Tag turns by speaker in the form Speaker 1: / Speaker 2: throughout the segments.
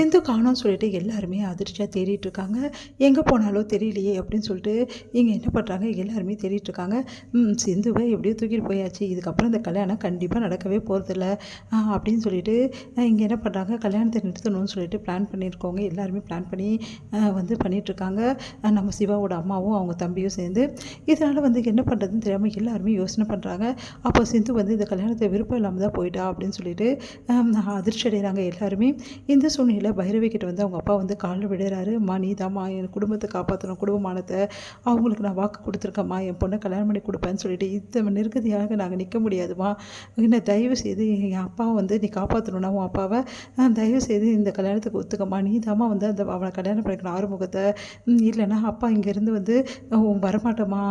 Speaker 1: சிந்து காணோம்னு சொல்லிட்டு எல்லாருமே அதிர்ச்சியாக தேடிட்டு இருக்காங்க. எங்கே போனாலோ தெரியலையே அப்படின்னு சொல்லிட்டு இங்கே என்ன பண்ணுறாங்க, எல்லாருமே தேடிட்டு இருக்காங்க. சிந்துவை எப்படியோ தூக்கிட்டு போயாச்சு, இதுக்கப்புறம் இந்த கல்யாணம் கண்டிப்பாக நடக்கவே போகிறதில்ல அப்படின்னு சொல்லிட்டு இங்கே என்ன பண்ணுறாங்க, கல்யாணத்தை நிறுத்தணும்னு சொல்லிட்டு பிளான் பண்ணியிருக்கவங்க எல்லாருமே பிளான் பண்ணி பண்ணிகிட்ருக்காங்க. நம்ம சிவாவோட அம்மாவும் அவங்க தம்பியும் சேர்ந்து இதனால் என்ன பண்ணுறதுன்னு தெரியாமல் எல்லாருமே யோசனை பண்ணுறாங்க. அப்போ சிந்து இந்த கல்யாணத்தை விருப்பம் இல்லாமல் தான் போயிட்டா அப்படின்னு சொல்லிட்டு அதிர்ச்சி அடைகிறாங்க எல்லாருமே. இந்த சூழ்நிலையில் பைரவி கிட்ட அவங்க அப்பா காலில் விடுறாரு. அம்மா நீ தாம்மா என் குடும்பத்தை காப்பாற்றணும், குடும்பமானத்தை அவங்களுக்கு நான் வாக்கு கொடுத்துருக்கேம்மா, என் பொண்ணை கல்யாணம் பண்ணி கொடுப்பேன்னு சொல்லிட்டு இந்த நிர்கதியாக நாங்கள் நிற்க முடியாதுமா, என்ன தயவு செய்து என் அப்பாவை நீ காப்பாற்றணும்னா உன் அப்பாவை தயவு செய்து இந்த கல்யாணத்துக்கு ஒத்துக்கம்மா, நீ தாம்மா அந்த அவனை கல்யாணம் பண்ணிக்கணும் ஆறுமுகத்தை, இல்லைன்னா அப்பா இங்கேருந்து வரமாட்டோமா,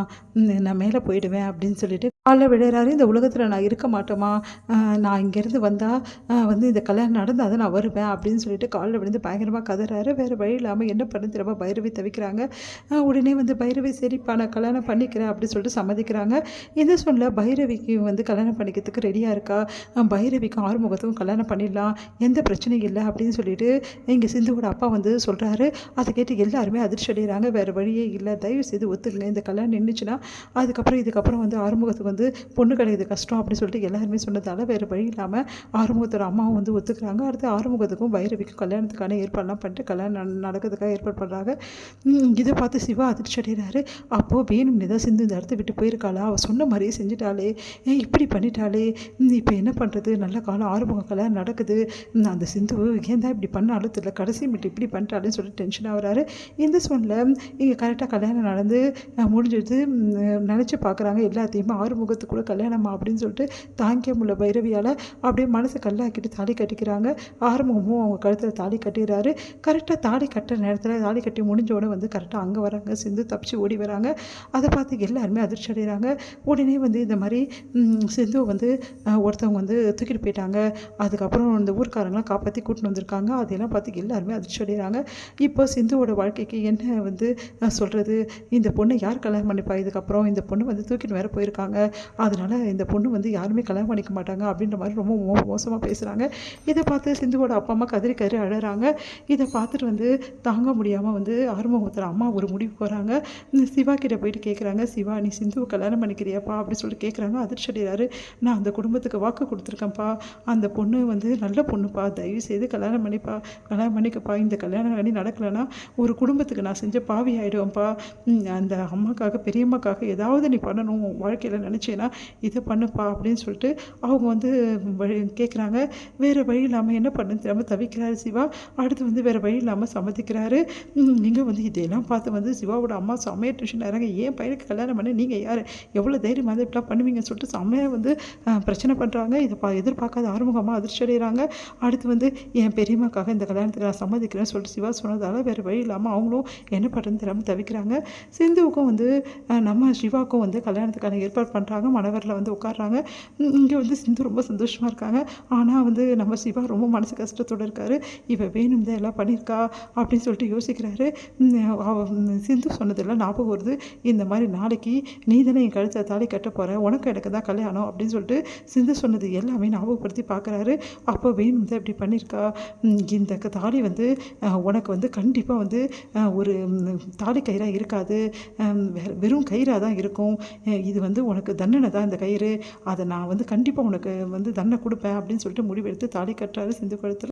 Speaker 1: நான் மேலே போயிடுவேன் அப்படின்னு சொல்லிட்டு காலில் விடுறாரு. இந்த உலகத்தில் நான் இருக்க மாட்டோமா, நான் இங்கேருந்து வந்தால் இந்த கல்யாணம் நடந்தால் தான் நான் வருவேன் அப்படின்னு சொல்லிட்டு காலில் விழுந்து பயங்கரமாக கதறாரு. வேறு வழி இல்லாமல் என்ன பண்ணு தெரியாம பைரவி தவிக்கிறாங்க. உடனே பைரவி சரிப்பா நான் கல்யாணம் பண்ணிக்கிறேன் அப்படின்னு சொல்லிட்டு சம்மதிக்கிறாங்க. இந்த சொல்ல பைரவிக்கு கல்யாணம் பண்ணிக்கிறதுக்கு ரெடியாக இருக்கா, பைரவிக்கும் ஆறுமுகத்துக்கும் கல்யாணம் பண்ணிடலாம், எந்த பிரச்சனையும் இல்லை அப்படின்னு சொல்லிட்டு இங்கே சிந்துவோட அப்பா சொல்கிறாரு. அதை கேட்டு எல்லாருமே அதிர்ச்சி அடைகிறாங்க. வேறு வழியே இல்லை, தயவு செய்து ஒத்துக்குங்க, இந்த கல்யாணம் நின்றுச்சுன்னா இதுக்கப்புறம் ஆறுமுகத்துக்கு பொண்ணு கிடையாது கஷ்டம் அப்படின்னு சொல்லிட்டு எல்லாருமே சொன்னதால் வேறு வழி இல்லாமல் ஆறுமுகத்தோட அம்மாவும் ஒத்துக்கிறாங்க. அடுத்து ஆறுமுகத்துக்கும் பைரவிக்கும் கல்யாணத்துக்கான ஏற்பாடுலாம் பண்ணிட்டு கல்யாணம் நடக்கிறதுக்காக ஏற்பாடு பண்ணுறாங்க. இதை பார்த்து சிவா அதிர்ச்சி அடைகிறாரு. அப்போது வேணும்னே தான் சிந்து இந்த இடத்த விட்டு போயிருக்காளா, அவள் சொன்ன மாதிரியே செஞ்சுட்டாளே, இப்படி பண்ணிட்டாளே, இப்போ என்ன பண்ணுறது, நல்ல காலம் ஆறுமுகம் கல்யாணம் நடக்குது, அந்த சிந்து ஏன் தான் இப்படி பண்ணாலும் தெரியல, கடைசி மட்டும் இப்படி பண்ணிட்டாலேன்னு சொல்லிட்டு டென்ஷன் ஆகிறாரு. இந்த சூழ்நிலை இங்கே கரெக்டாக கல்யாணம் நடந்து முடிஞ்சது நினச்சி பார்க்குறாங்க. எல்லாத்தையுமே ஆறுமுகத்துக்கு கூட கல்யாணமா அப்படின்னு சொல்லிட்டு தாங்கிக்க முடியல பைரவியால். அப்படியே மனசு கல்லாக்கிட்டு தாலி கட்டிக்கிறாங்க. ஆறுமுகமும் அவங்க கழுத்தில் தாலி கட்டிடுறாரு. கரெக்டாக தாலி கட்டுற நேரத்தில் தாலி கட்டி முடிஞ்சோடனே கரெக்டாக அங்கே வராங்க, சிந்து தப்பிச்சு ஓடி வராங்க. அதை பார்த்து எல்லாருமே அதிர்ச்சி அடைகிறாங்க. உடனே இந்த மாதிரி சிந்து ஒருத்தவங்க தூக்கிட்டு போயிட்டாங்க. அதுக்கப்புறம் இந்த ஊர்க்காரங்களாம் காப்பாற்றி கூட்டின்னு வந்திருக்காங்க. அதெல்லாம் பார்த்து எல்லாருமே அதிர்ச்சி அடைகிறாங்க. இப்போ சிந்துவோட வாழ்க்கைக்கு என்ன சொல்கிறது, இந்த பொண்ணை யார் கல்யாணம் பண்ணிப்பா, இதுக்கப்புறம் இந்த பொண்ணு தூக்கிட்டு வேற போயிருக்காங்க, அதனால் இந்த பொண்ணு யாருமே கல்யாணம் பண்ணிக்க மாட்டாங்க அப்படின்ற மாதிரி ரொம்ப மோசமாக பேசுகிறாங்க. இதை பார்த்து சிந்துவோட அப்பா அம்மா கதறி அழறாங்க. இதை பார்த்துட்டு தாங்க முடியாமல் ஆறுமுகத்தில் அம்மா ஒரு முடிவுக்கு வராங்க. சிவா கிட்ட போயிட்டு கேட்குறாங்க, சிவா நீ சிந்துவை கல்யாணம் பண்ணிக்கிறியாப்பா அப்படின்னு சொல்லிட்டு கேட்குறாங்க. அதிர்ச்சி அடைகிறாரு. நான் அந்த குடும்பத்துக்கு வாக்கு கொடுத்துருக்கேன்ப்பா, அந்த பொண்ணு நல்ல பொண்ணுப்பா, தயவு செய்து கல்யாணம் பண்ணிக்கப்பா, இந்த கல்யாணம் பண்ணி நடக்கலைன்னா ஒரு குடும்பத்துக்கு நான் செஞ்ச பாவி ஆகிடுவேன்ப்பா, அந்த அம்மாக்காக பெரியம்மாக்காக ஏதாவது நீ பண்ணணும் வாழ்க்கையில் நினச்சேன்னா இதை பண்ணுப்பா அப்படின்னு சொல்லிட்டு அவங்க கேட்குறாங்க. வேறு வழி இல்லாமல் என்ன பண்ணு தெரியாமல் தவிக்கிறாரு சிவா. அடுத்து வேறு வழி இல்லாமல் சம்மதிக்கிறாரு. நீங்கள் இதெல்லாம் பார்த்து சிவாவோட அம்மா செம்மையாக டென்ஷன் ஆகிறாங்க. ஏன் பையனுக்கு கல்யாணம் பண்ணி நீங்கள் யார், எவ்வளோ தைரியமாக இப்படிலாம் பண்ணுவீங்கன்னு சொல்லிட்டு செம்மையாக பிரச்சனை பண்ணுறாங்க. இதை எதிர்பார்க்காத ஆறுமுகமாக அதிர்ச்சி அடைகிறாங்க. அடுத்து என் பெரியம்மாக்காக இந்த கல்யாணத்துக்கு நான் சம்மதிக்கிறேன்னு சொல்லிட்டு சிவா சொன்னதால் வேறு வழி இல்லாமல் அவங்களும் என்ன பண்ணுறதுன்னு தெரியாமல் தவிக்கிறாங்க. சிந்துவுக்கும் நம்ம சிவாவுக்கும் கல்யாணத்துக்கான ஏற்பாடு பண்ணுறாங்க. மணவரில் உட்காடுறாங்க. இங்கே சிந்து ரொம்ப சந்தோஷமாக இருக்காங்க. ஆனால் நம்ம சிவா ரொம்ப மனசு கஷ்டத்தோடு இருக்கார். இவ வேணும் தான் எல்லாம் பண்ணியிருக்கா அப்படின்னு சொல்லிட்டு யோசிக்கிறாரு. சிந்து சொன்னதெல்லாம் ஞாபகம் வருது. இந்த மாதிரி நாளைக்கு நீ தானே என் கழுத்தை தாலி கட்ட போகிற, உனக்கு எனக்கு தான் கல்யாணம் அப்படின்னு சொல்லிட்டு சிந்து சொன்னது எல்லாமே ஞாபகப்படுத்தி பார்க்குறாரு. அப்போ வேணும் தான் இப்படி பண்ணியிருக்கா, இந்த தாலி உனக்கு கண்டிப்பாக ஒரு தாலி கயிறாக இருக்காது, வெறும் கயிறாக தான் இருக்கும், இது உனக்கு தண்டனை தான் இந்த கயிறு, அதை நான் கண்டிப்பாக உனக்கு தண்டனை கொடுப்பேன் அப்படின்னு சொல்லிட்டு முடிவெடுத்து தாலி கட்டுறாரு சிந்து கழுத்தில்.